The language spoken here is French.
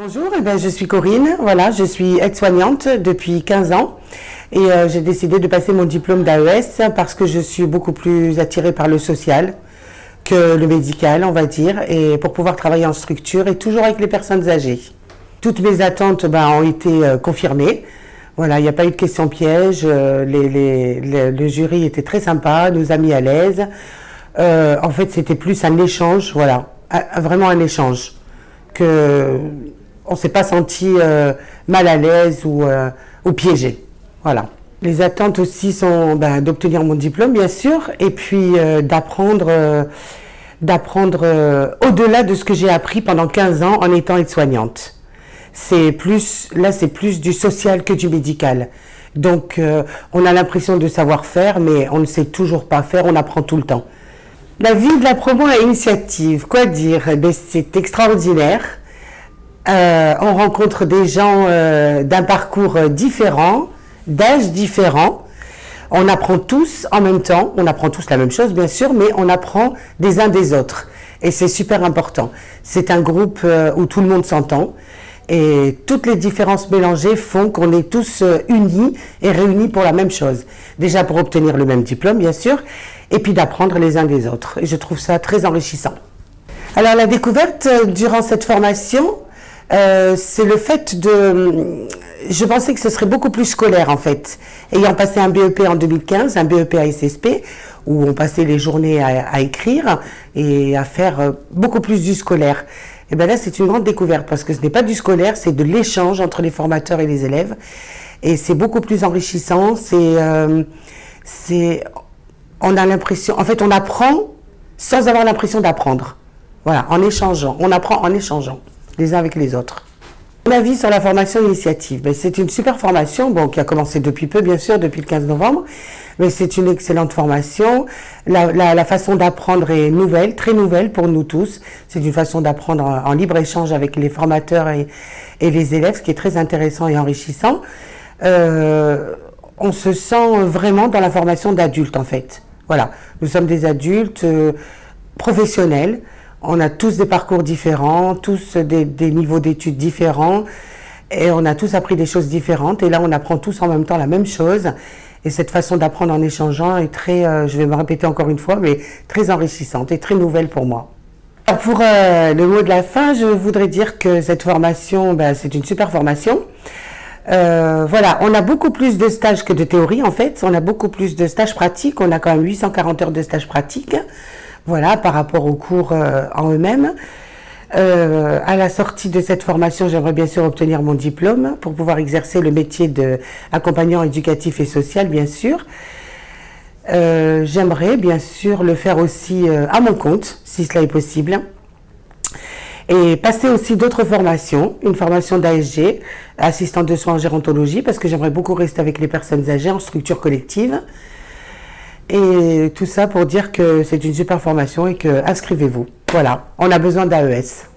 Bonjour, je suis Corinne, voilà, je suis aide-soignante depuis 15 ans et j'ai décidé de passer mon diplôme d'AES parce que je suis beaucoup plus attirée par le social que le médical, on va dire, et pour pouvoir travailler en structure et toujours avec les personnes âgées. Toutes mes attentes ont été confirmées. Voilà, il n'y a pas eu de questions pièges, le jury était très sympa, nous a mis à l'aise. En fait, c'était plus un échange, voilà, vraiment un échange. On ne s'est pas senti mal à l'aise ou piégé. Voilà. Les attentes aussi sont d'obtenir mon diplôme, bien sûr, et puis d'apprendre au-delà de ce que j'ai appris pendant 15 ans en étant aide-soignante. C'est plus du social que du médical. Donc, on a l'impression de savoir faire, mais on ne sait toujours pas faire, on apprend tout le temps. La vie de la promo à Initiative, quoi dire? C'est extraordinaire. On rencontre des gens d'un parcours différent, d'âges différents. On apprend tous en même temps, on apprend tous la même chose bien sûr, mais on apprend des uns des autres. Et c'est super important. C'est un groupe où tout le monde s'entend et toutes les différences mélangées font qu'on est tous unis et réunis pour la même chose. Déjà pour obtenir le même diplôme bien sûr, et puis d'apprendre les uns des autres. Et je trouve ça très enrichissant. Alors la découverte durant cette formation, c'est le fait je pensais que ce serait beaucoup plus scolaire en fait. Ayant passé un BEP en 2015, un BEP à SSP, où on passait les journées à écrire et à faire beaucoup plus du scolaire. Et bien là, c'est une grande découverte parce que ce n'est pas du scolaire, c'est de l'échange entre les formateurs et les élèves. Et c'est beaucoup plus enrichissant. On a l'impression, en fait, on apprend sans avoir l'impression d'apprendre. Voilà, en échangeant. On apprend en échangeant les uns avec les autres. Mon avis sur la formation Initiative, c'est une super formation, qui a commencé depuis peu bien sûr, depuis le 15 novembre, mais c'est une excellente formation. La façon d'apprendre est nouvelle, très nouvelle pour nous tous. C'est une façon d'apprendre en libre échange avec les formateurs et les élèves, ce qui est très intéressant et enrichissant. On se sent vraiment dans la formation d'adultes en fait. Voilà, nous sommes des adultes professionnels. On a tous des parcours différents, tous des niveaux d'études différents et on a tous appris des choses différentes et là on apprend tous en même temps la même chose et cette façon d'apprendre en échangeant est très, je vais me répéter encore une fois, mais très enrichissante et très nouvelle pour moi. Alors pour le mot de la fin, je voudrais dire que cette formation, c'est une super formation. Voilà, on a beaucoup plus de stages que de théorie en fait, on a beaucoup plus de stages pratiques, on a quand même 840 heures de stages pratiques. Voilà, par rapport aux cours en eux-mêmes. À la sortie de cette formation, j'aimerais bien sûr obtenir mon diplôme pour pouvoir exercer le métier d'accompagnant éducatif et social, bien sûr. J'aimerais bien sûr le faire aussi à mon compte, si cela est possible. Et passer aussi d'autres formations, une formation d'ASG, assistante de soins en gérontologie, parce que j'aimerais beaucoup rester avec les personnes âgées en structure collective. Et tout ça pour dire que c'est une super formation et que inscrivez-vous. Voilà, on a besoin d'AES.